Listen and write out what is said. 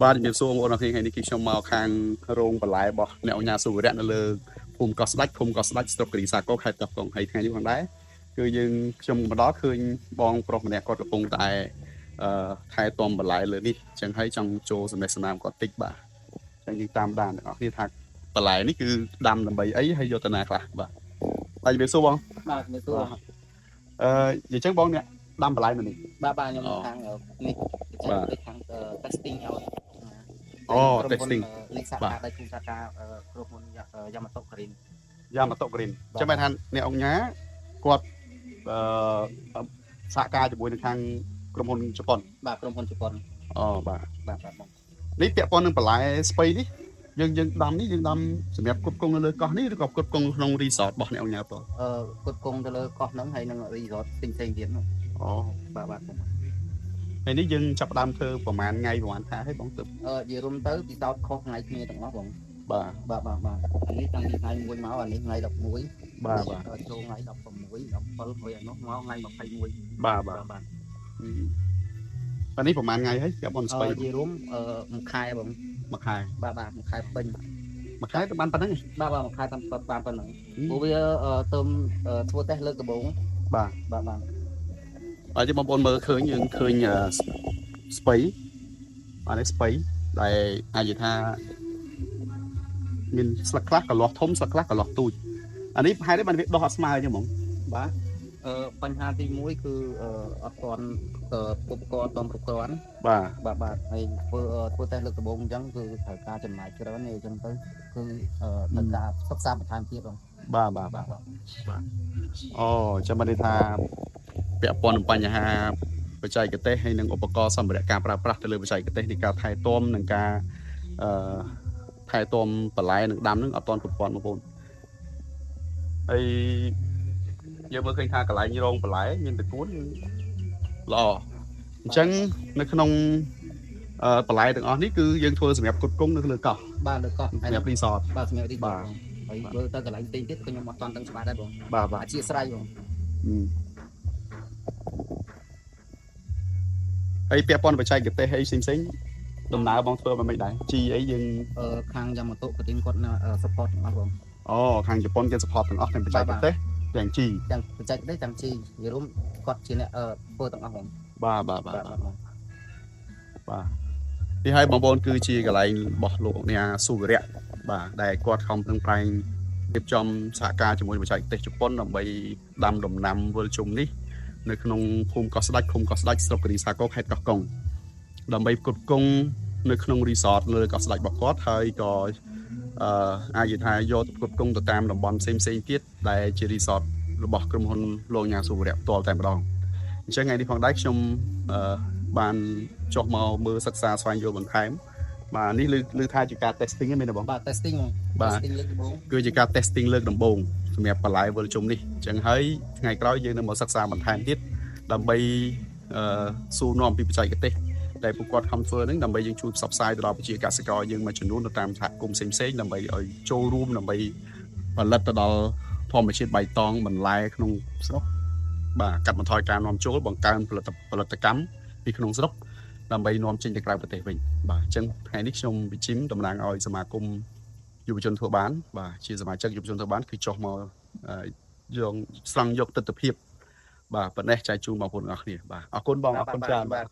បាទជំរាបសួរបងប្អូនអរគុណថ្ងៃនេះគឺខ្ញុំមកខាងរោងបន្លែរបស់អ្នកអង្គការសុវរៈនៅលើភូមិកោះស្ដាច់ស្រុកគិរីសាគរខេត្តកោះកុងហើយថ្ងៃនេះផងដែរគឺខ្ញុំមកដល់ឃើញបងប្រុសម្នាក់គាត់កំពុងតែថែទាំបន្លែលើនេះអញ្ចឹងហើយចង់ចូលសំណេះសំណាមគាត់តិចបាទអញ្ចឹងយើងតាមដានអ្នកនរគ្នាថាបន្លែនេះគឺដាំដើម្បីអីហើយយកទៅណាខ្លះបាទជំរាបសួរបងបាទជំរាបសួរនិយាយចឹងបងអ្នកដាំបន្លែនៅនេះបាទខ្ញុំខាងនេះខាង testing ឲ្យtesting លេខសាខាដៃគូសាខាក្រុមហ៊ុនយ៉ាម៉ាតូក្រីនចាំមែនថាអ្នកអង្គញាគាត់សហការជាមួយនឹងខាងក្រុមហ៊ុនជប៉ុនបាទក្រុមហ៊ុនជប៉ុនបាទបងនេះពាក់ព័ន្ធនឹងបន្លែស្ពៃនេះយើងដាំនេះយើងដាំសម្រាប់គ្រប់គ្រងនៅលើកោះនេះឬក៏គ្រប់គ្រងក្នុង resort របស់អ្នកអង្គញាតគ្រប់គ្រងទៅលើកោះហ្នឹងហើយនឹង resort ផ្សេងទៀតបាទហើយនេះយើងចាប់ដើមធ្វើប្រហែលថ្ងៃប្រហែលខែហើយបងទៅនិយាយរួមទៅពីតោតខុសថ្ងៃគ្នាទាំងអស់បងបាទអានេះតាំងពីថ្ងៃ1មកអានេះថ្ងៃ11បាទចូលថ្ងៃ16 17ហើយអានោះមកថ្ងៃ21បាទអានេះប្រហែលថ្ងៃហើយគេបងស្បៃនិយាយរួមមួយខែបងមួយខែបាទមួយខែពេញមួយខែទៅបានប៉ុណ្ណឹងបាទមួយខែបានប៉ុណ្ណឹងព្រោះវាទៅធ្វើតេស្តលើកដំបូងបាទហើយបងប្អូនមើលឃើញយើងឃើញស្បៃអានេះស្បៃដែលអាចនិយាយថាមានស្លឹកខ្លះកន្លោះធំស្លឹកខ្លះកន្លោះទូចអានេះហេតុអីបានវាដោះអត់ស្មើចឹងហ្មងបាទបញ្ហាទី1គឺអត់ទាន់ឧបករណ៍អត់ទាន់គ្រប់គ្រាន់បាទហើយធ្វើតេស្តលើកដំបូងអញ្ចឹងគឺត្រូវការចំណាយច្រើនអញ្ចឹងទៅគឺត្រូវការសិក្សាបន្ថែមទៀតបងបាទចាំមិនថាពាក់ព័ន្ធនឹងបញ្ហាបច្ចេកទេសហើយនិងឧបករណ៍សម្ភារៈការប្រើប្រាស់ទៅលើបច្ចេកទេសនៃការថែទាំនិងការថែទាំបន្លែនិងដាំនឹងអត់ទាន់គ្រប់គ្រាន់បងប្អូនហើយយើងមើលឃើញថាកន្លែងរោងបន្លែមានតកួនល្អអញ្ចឹងនៅក្នុងបន្លែទាំងអស់នេះគឺយើងធ្វើសម្រាប់ផ្គត់ផ្គង់នៅលើកោះបាទលើកោះសម្រាប់ resort បាទសម្រាប់ resort ហើយមើលទៅកន្លែងផ្សេងទៀតខ្ញុំអត់ទាន់ដឹងច្បាស់ដែរបងបាទអធិស្ឋានបងហើយពាក់ព័ន្ធបច្ចេកទេសអីផ្សេងដំណើរបងធ្វើមិនដែរជីអីយើងខាងយ៉ាម៉ាតូក៏ទីគាត់ support ទាំងអស់បងខាងជប៉ុនគេ support ទាំងអស់ទាំងបច្ចេកទេសទាំងជីទាំងបច្ចេកទេសទាំងជីនិយាយរួមគាត់ជាអ្នកធ្វើទាំងអស់បងបាទនេះហើយបងប្អូនគឺជាកន្លែងរបស់លោកអ្នកសុវរៈបាទដែលគាត់ខំប្រឹងប្រែងរៀបចំសហការជាមួយបច្ចេកទេសជប៉ុនដើម្បីដាំដំណាំវិលជុំនេះនៅក្នុងភូមិកោះស្ដាច់ស្រុកគិរីសាគរខេត្តកោះកុងដើម្បីផ្គត់ផ្គង់នៅក្នុង resort លើកោះស្ដាច់របស់គាត់ហើយក៏អាចនិយាយថាយកទៅផ្គត់ផ្គង់ទៅតាមតំបន់ផ្សេងទៀតដែលជា resort របស់ក្រុមហ៊ុនលោកញ៉ាសុវរៈផ្ទាល់តែម្ដងអញ្ចឹងថ្ងៃនេះផងដែរខ្ញុំបានចុះមកមើលសិក្សាស្វែងយល់បន្ថែមបាទនេះលើថាជាការ testing ទេមែនទេបងបាទ testing លើកដំបូងគឺជាការ testing លើកដំបូងសម្រាប់បន្លែវិលជុំនេះអញ្ចឹងហើយថ្ងៃក្រោយយើងនឹងមកសិក្សាបន្ថែមទៀតដើម្បីសួរនាំពីបច្ចេកទេសដែលពួកគាត់ខំធ្វើហ្នឹងដើម្បីយើងជួយផ្សព្វផ្សាយទៅដល់ប្រជាកសិករយើងមួយចំនួនទៅតាមសហគមន៍ផ្សេងៗដើម្បីឲ្យចូលរួមដើម្បីផលិតទៅដល់ធម្មជាតិបៃតងបន្លែក្នុងស្រុកបាទកាត់បន្ថយការនាំចូលបង្កើនផលិតកម្មពីក្នុងស្រុកដើម្បីនាំចេញទៅក្រៅប្រទេសវិញបាទអញ្ចឹងថ្ងៃនេះខ្ញុំវិជីមតំណាងឲ្យសមាគមយុវជនធ្វើបានបាទជាសមាជិកយុវជនធ្វើបានគឺចុះមកស្រង់យកទស្សនវិជ្ជាបាទប៉ុណ្ណេះចែកជូនបងប្អូនទាំងអស់គ្នាបាទអរគុណបងអរគុណច្រើនបាទ